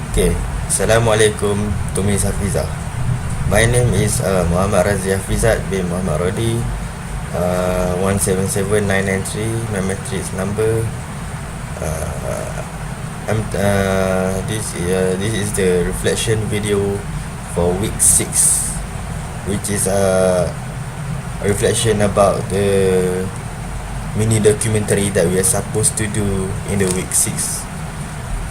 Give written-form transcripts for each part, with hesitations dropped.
Okay, Assalamualaikum to Miss Hafizah. My name is Mohamad Razi Hafizhat bin Mohamad Rodi, 177993, my matrix number. This is the reflection video for week 6, which is a reflection about the mini documentary that we are supposed to do in the week 6.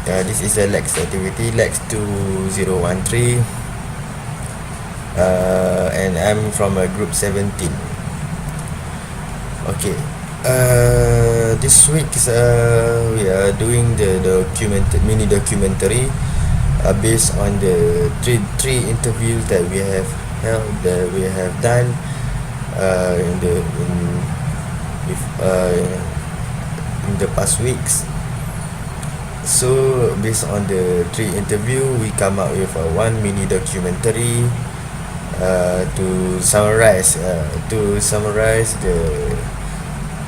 This is a Lex activity, Lex 2013, and I'm from a group 17. Okay, this week we are doing the mini documentary based on the three interviews that we have held, that we have done in the past weeks. So based on the 3 interview, we come up with one mini documentary to summarize the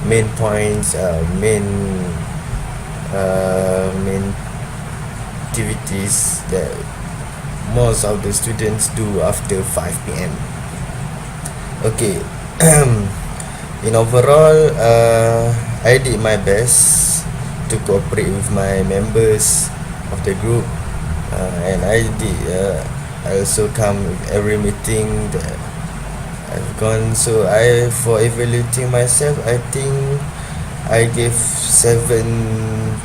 main points, main activities that most of the students do after 5 p.m. Okay. In overall, I did my best to cooperate with my members of the group, and I also come with every meeting that I've gone. So for evaluating myself, I think I gave 7th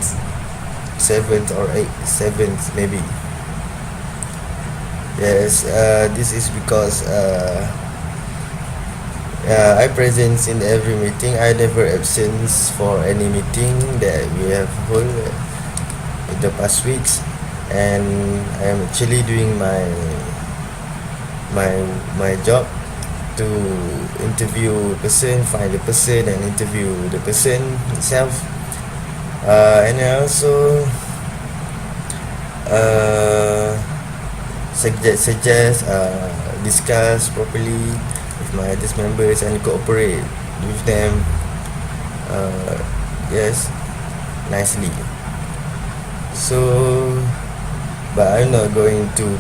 or 7th maybe. Yes, this is because I present in every meeting. I never absent for any meeting that we have hold in the past weeks, and I am actually doing my job to interview a person, find the person, and interview the person itself. And I also suggest discuss properly with my other members and cooperate with them, yes, nicely. So, but I'm not going to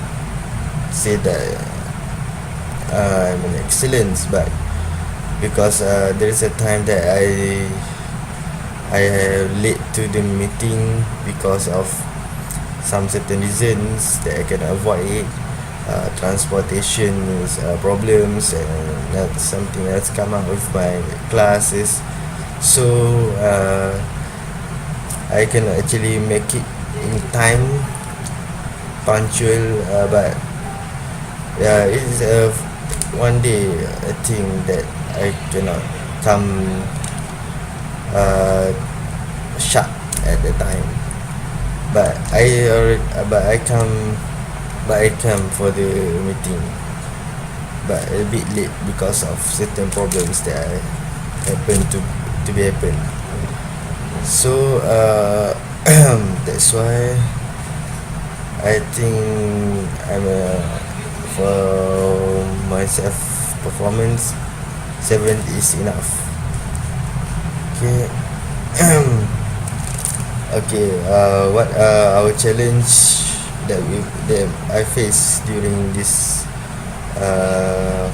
say that I'm an excellence, but because there is a time that I late to the meeting because of some certain reasons that I can avoid. Transportation problems, and that's something that's come up with my classes. So I can actually make it in time, punctual, but yeah, it is one day I think that I cannot come sharp at the time, but I come for the meeting, but a bit late because of certain problems that happen to be happen. So that's why I think for myself performance, 7 is enough. Okay. Okay. What our challenge that I faced during this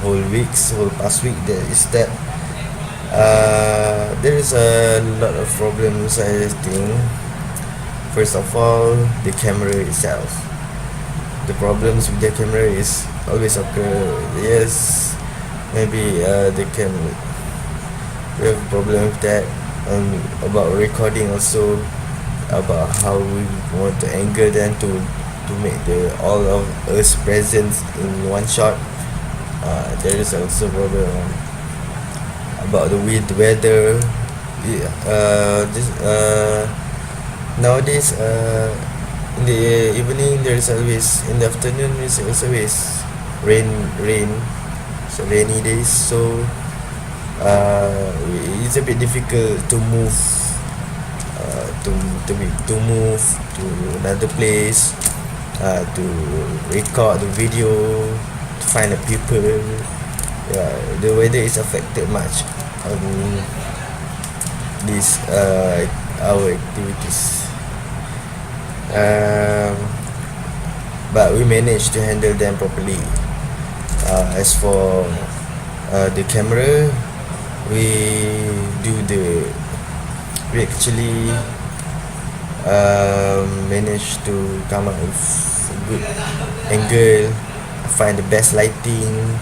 whole past week, that is that there is a lot of problems, I think. First of all, the camera itself. The problems with the camera is always occur. Yes, maybe we have problem with that, and about recording also, about how we want to angle them to make all of us present in one shot. There is also problem about the weather. Nowadays, in the evening there is always, in the afternoon is always rain, so rainy days. So it's a bit difficult to move, to move to another place, to record the video, to find the people. The weather is affected much on this our activities. but we managed to handle them properly. As for the camera, we do the we actually managed to come up with a good angle, find the best lighting,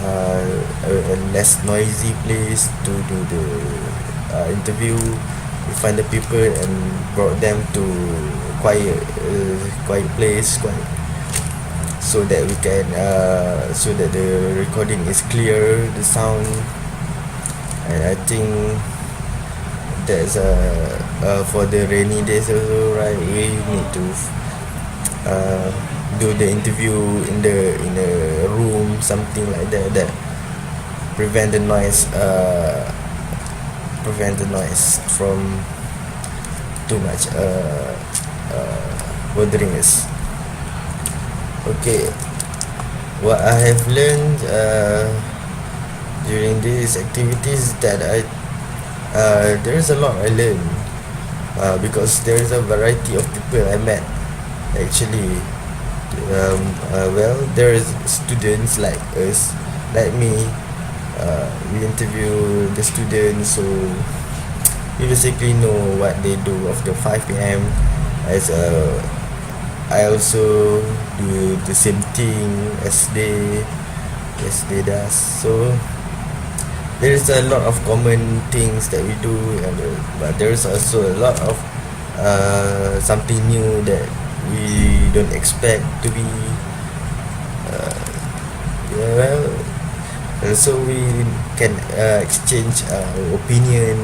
a less noisy place to do the interview. We find the people and brought them to quiet place, so that we can so that the recording is clear, the sound. And I think that's for the rainy days also, right? We need to do the interview in a room, something like that prevent the noise from too much bothering us. Okay, what I have learned during these activities that there is a lot I learned because there is a variety of people I met actually. Well, there is students like us, like me. We interview the students, so we basically know what they do after 5 p.m. As I also do the same thing as they does. So there is a lot of common things that we do, but there is also a lot of something new that we don't expect to be. Yeah, well, and so we can exchange opinion.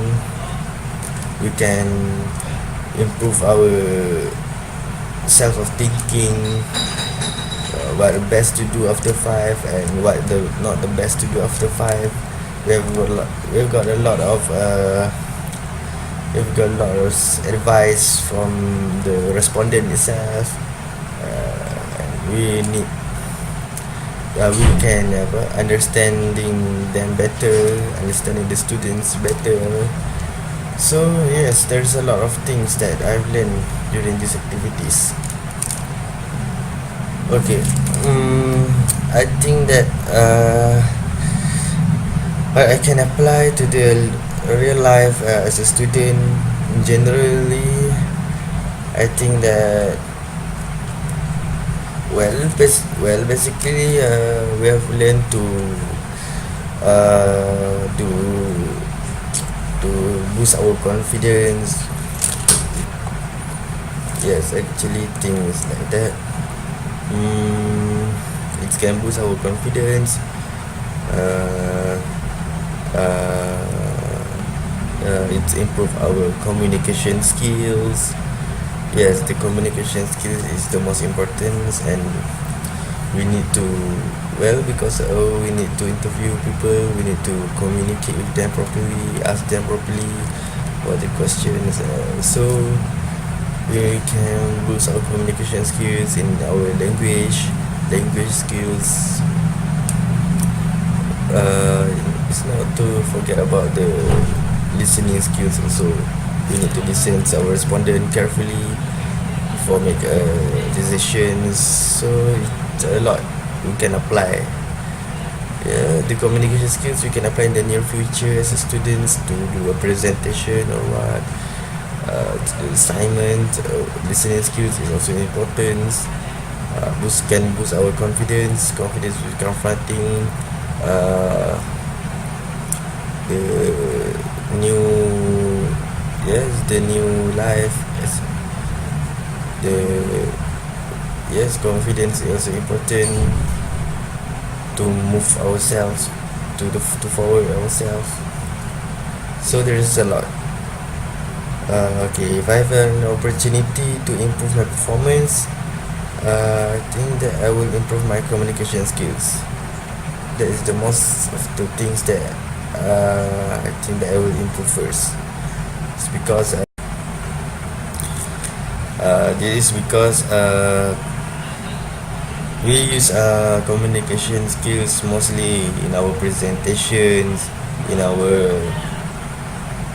We can improve our self of thinking, what the best to do after 5 and what the not the best to do after 5. We've got a lot of advice from the respondent itself. We need we can understanding them better, understanding the students better. So yes, there's a lot of things that I've learned during these activities. Okay, I think that what I can apply to the real life as a student generally, I think that basically we have learned to do to boost our confidence. Yes, actually things like that. It can boost our confidence. It improve our communication skills. Yes, the communication skills is the most important, and we need to because we need to interview people, we need to communicate with them properly, ask them properly what the questions, so we can boost our communication skills in our language skills. It's not to forget about the listening skills also. We need to listen to our respondent carefully before make decisions. So it's a lot we can apply. Yeah, the communication skills we can apply in the near future as a students to do a presentation or what. To the assignment, listening skills is also important. Can boost our confidence with confronting the new life. Confidence is also important to move ourselves to forward ourselves. So there is a lot. Okay, if I have an opportunity to improve my performance, I think that I will improve my communication skills. That is the most of the things that I think that I will improve first. It's because we use communication skills mostly in our presentations, in our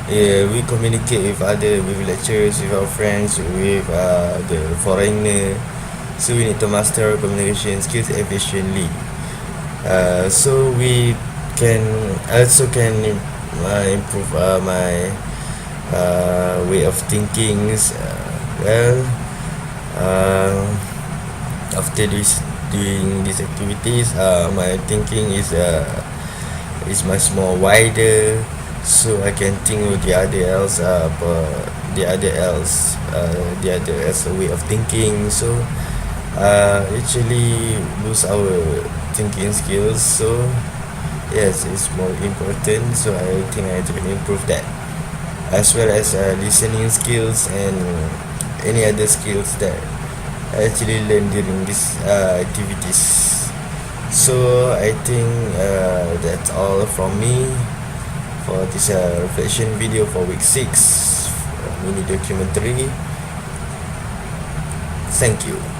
we communicate with lecturers, with our friends, with the foreigner. So we need to master our communication skills efficiently. So we can also can improve my way of thinking. Well, uh, after doing these activities, my thinking is much more wider, so I can think with the other else way of thinking. So actually boost our thinking skills. So yes, it's more important. So I think I can improve that, as well as listening skills and any other skills that I actually learn during these activities. So I think that's all from me for this reflection video for week 6 mini documentary. Thank you.